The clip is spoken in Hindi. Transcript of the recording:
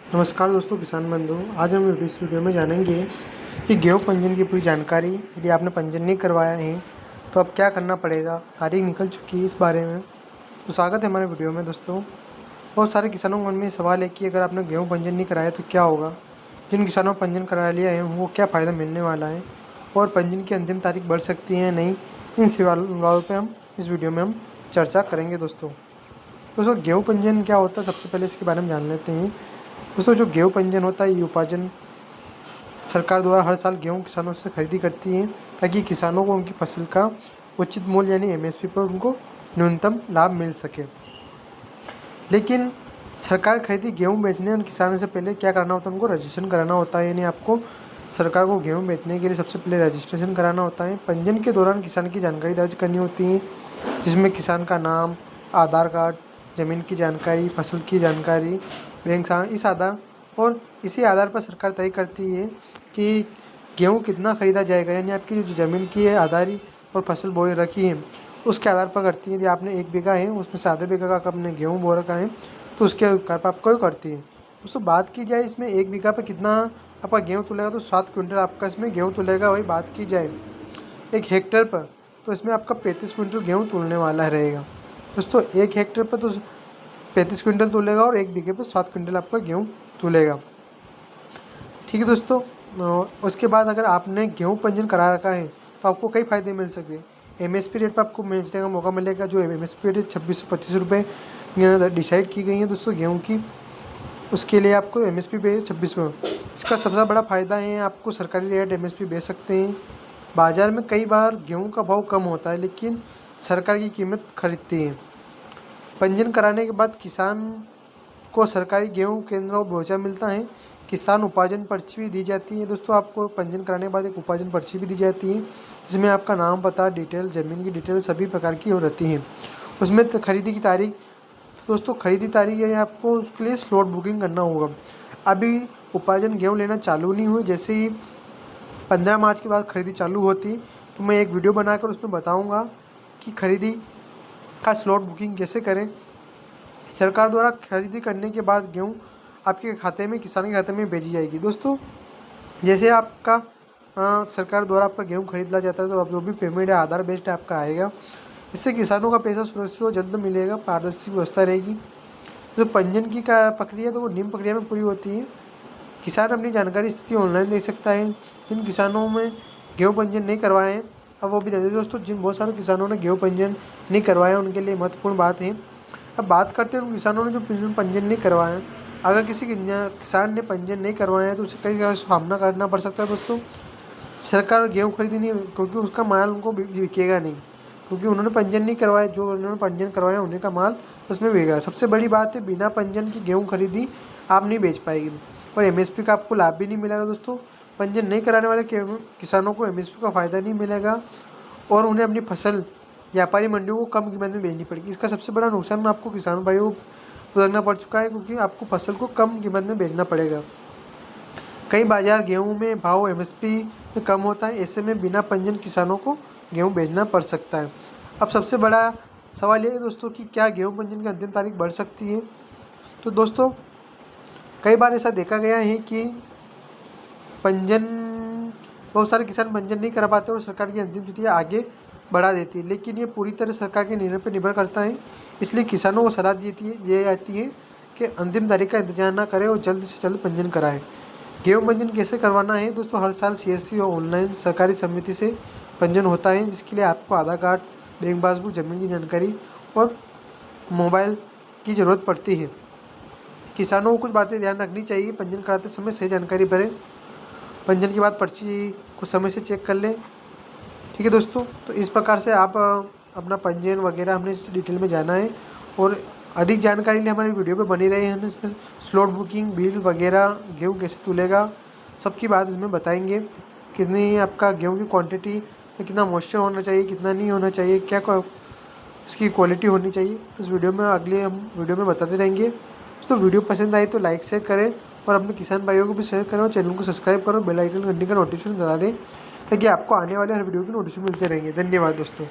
नमस्कार दोस्तों, किसान बंधु। आज हम इस वीडियो में जानेंगे कि गेहूँ पंजीयन की पूरी जानकारी। यदि आपने पंजीयन नहीं करवाया है तो अब क्या करना पड़ेगा, तारीख निकल चुकी है इस बारे में। तो स्वागत है हमारे वीडियो में दोस्तों। बहुत सारे किसानों के मन में सवाल है कि अगर आपने गेहूँ पंजीयन नहीं कराया तो क्या होगा। जिन किसानों ने पंजीयन करा लिया है उनको क्या फ़ायदा मिलने वाला है और पंजीयन की अंतिम तारीख बढ़ सकती है या नहीं, इन सवालों पर हम इस वीडियो में चर्चा करेंगे दोस्तों। गेहूँ पंजीयन क्या होता है, सबसे पहले इसके बारे में जान लेते हैं। दोस्तों, जो गेहूँ पंजीयन होता है ये उपार्जन सरकार द्वारा हर साल गेहूँ किसानों से खरीदी करती है ताकि किसानों को उनकी फसल का उचित मूल्य यानी एमएसपी पर उनको न्यूनतम लाभ मिल सके। लेकिन सरकार खरीदी गेहूँ बेचने और किसानों से पहले क्या करना होता है, उनको रजिस्ट्रेशन कराना होता है। यानी आपको सरकार को गेहूँ बेचने के लिए सबसे पहले रजिस्ट्रेशन कराना होता है। पंजीयन के दौरान किसान की जानकारी दर्ज करनी होती है, जिसमें किसान का नाम, आधार कार्ड, ज़मीन की जानकारी, फसल की जानकारी, बैंक इस आधार और इसी आधार पर सरकार तय करती है कि गेहूँ कितना खरीदा जाएगा। यानी आपकी जो ज़मीन की है आधारी और फसल बोई रखी है उसके आधार पर करती है। यदि आपने 1 बीघा है उसमें से आधे बीघा का आपने गेहूँ बो रखा है तो उसके आधार पर आपको करती है। दोस्तों, बात की जाए इसमें 1 बीघा पर कितना आपका गेहूँ तुलेगा तो 7 क्विंटल आपका इसमें गेहूँ तुलेगा। वही बात की जाए 1 हेक्टेयर पर तो इसमें आपका 35 क्विंटल गेहूँ तुलने वाला रहेगा। दोस्तों, 1 हेक्टेयर पर तो 35 क्विंटल तुलेगा और 1 बीघे पर 7 क्विंटल आपका गेहूँ तुलेगा। ठीक है दोस्तों, उसके बाद अगर आपने गेहूँ पंजीयन करा रखा है तो आपको कई फ़ायदे मिल सकते हैं। एमएसपी रेट पर आपको बेचने का मौका मिलेगा। जो एमएसपी रेट 2625 रुपये डिसाइड की गई है दोस्तों गेहूँ की, उसके लिए आपको एमएसपी पे 26 में। इसका सबसे बड़ा फ़ायदा है आपको सरकारी रेट एमएसपी बेच सकते हैं। बाज़ार में कई बार गेहूँ का भाव कम होता है लेकिन सरकार की कीमत खरीदती है। पंजीयन कराने के बाद किसान को सरकारी गेहूँ केंद्र और बोझा मिलता है। किसान उपार्जन पर्ची भी दी जाती है। दोस्तों, आपको पंजीयन कराने के बाद एक उपार्जन पर्ची भी दी जाती है जिसमें आपका नाम, पता, डिटेल, ज़मीन की डिटेल सभी प्रकार की हो रहती हैं। उसमें खरीदी की तारीख, दोस्तों खरीदी तारीख है आपको उसके लिए स्लॉट बुकिंग करना होगा। अभी उपार्जन गेहूँ लेना चालू नहीं हुई, जैसे ही 15 मार्च के बाद खरीदी चालू होती तो मैं एक वीडियो बनाकर उसमें बताऊँगा कि खरीदी का स्लॉट बुकिंग कैसे करें। सरकार द्वारा खरीदी करने के बाद गेहूँ आपके खाते में, किसान के खाते में भेजी जाएगी। दोस्तों, जैसे आपका सरकार द्वारा आपका गेहूँ खरीद लिया जाता है तो अब जो भी पेमेंट है आधार बेस्ड आपका आएगा। इससे किसानों का पैसा सुरक्षित और जल्द मिलेगा, पारदर्शी व्यवस्था रहेगी। जो पंजीयन की का प्रक्रिया तो वो निम्न प्रक्रिया में पूरी होती है। किसान अपनी जानकारी स्थिति ऑनलाइन देख सकता है। जिन किसानों में गेहूँ पंजीयन नहीं करवाए हैं अब वो भी दे दें। दोस्तों, जिन बहुत सारे किसानों ने गेहूँ पंजीयन नहीं करवाया उनके लिए महत्वपूर्ण बात है। अब बात करते हैं उन किसानों ने जो पंजीयन नहीं करवाया। अगर किसी किसान ने पंजीयन नहीं करवाया है तो उसे कई सामना करना पड़ सकता है। दोस्तों, सरकार गेहूँ खरीदी नहीं क्योंकि उसका माल उनको बिकेगा नहीं, क्योंकि उन्होंने पंजीयन नहीं करवाया। जो उन्होंने पंजीयन करवाया उन्हीं का माल उसमें बिकेगा। सबसे बड़ी बात है, बिना पंजीयन की गेहूँ खरीदी आप नहीं बेच पाएगी और एमएसपी का आपको लाभ भी नहीं मिलेगा। दोस्तों, पंजीयन नहीं कराने वाले किसानों को एमएसपी का फ़ायदा नहीं मिलेगा और उन्हें अपनी फसल व्यापारी मंडियों को कम कीमत में बेचनी पड़ेगी। इसका सबसे बड़ा नुकसान आपको किसान भाइयों को भुगतना पड़ चुका है, क्योंकि आपको फसल को कम कीमत में बेचना पड़ेगा। कई बाजार गेहूं में भाव एमएसपी में कम होता है, ऐसे में बिना पंजीयन किसानों को गेहूं बेचना पड़ सकता है। अब सबसे बड़ा सवाल ये है दोस्तों कि क्या गेहूं पंजीयन की अंतिम तारीख बढ़ सकती है। तो दोस्तों, कई बार ऐसा देखा गया है कि बहुत सारे किसान पंजीयन नहीं करा पाते और सरकार की अंतिम तिथि आगे बढ़ा देती है, लेकिन ये पूरी तरह सरकार के निर्णय पर निर्भर करता है। इसलिए किसानों को सलाह दी जाती है कि अंतिम तारीख का इंतजार न करें और जल्द से जल्द पंजीयन कराएं। गेहूँ पंजीयन कैसे करवाना है दोस्तों, हर साल सीएससी और ऑनलाइन सरकारी समिति से पंजीयन होता है, जिसके लिए आपको आधार कार्ड, बैंक पासबुक, ज़मीन की जानकारी और मोबाइल की ज़रूरत पड़ती है। किसानों को कुछ बातें ध्यान रखनी चाहिए। पंजीयन कराते समय सही जानकारी भरें। पंजीयन के बाद पर्ची को समय से चेक कर लें। ठीक है दोस्तों, तो इस प्रकार से आप अपना पंजीयन वगैरह हमने इस डिटेल में जाना है और अधिक जानकारी लिए हमारी वीडियो पे बनी रही। हम इसमें स्लॉट बुकिंग, बिल वगैरह, गेहूँ कैसे तुलेगा, सबकी बात इसमें बताएंगे। कितनी आपका गेहूँ की क्वांटिटी में कितना मॉइस्चर होना चाहिए, कितना नहीं होना चाहिए, क्या उसकी क्वालिटी होनी चाहिए, इस वीडियो में हम वीडियो में बताते रहेंगे। तो वीडियो पसंद आई तो लाइक शेयर करें और अपने किसान भाइयों को भी शेयर करें और चैनल को सब्सक्राइब करो, बेल आइकन घंटी का नोटिफिकेशन बता दें ताकि आपको आने वाले हर वीडियो की नोटिफिकेशन मिलते रहेंगे। धन्यवाद दोस्तों।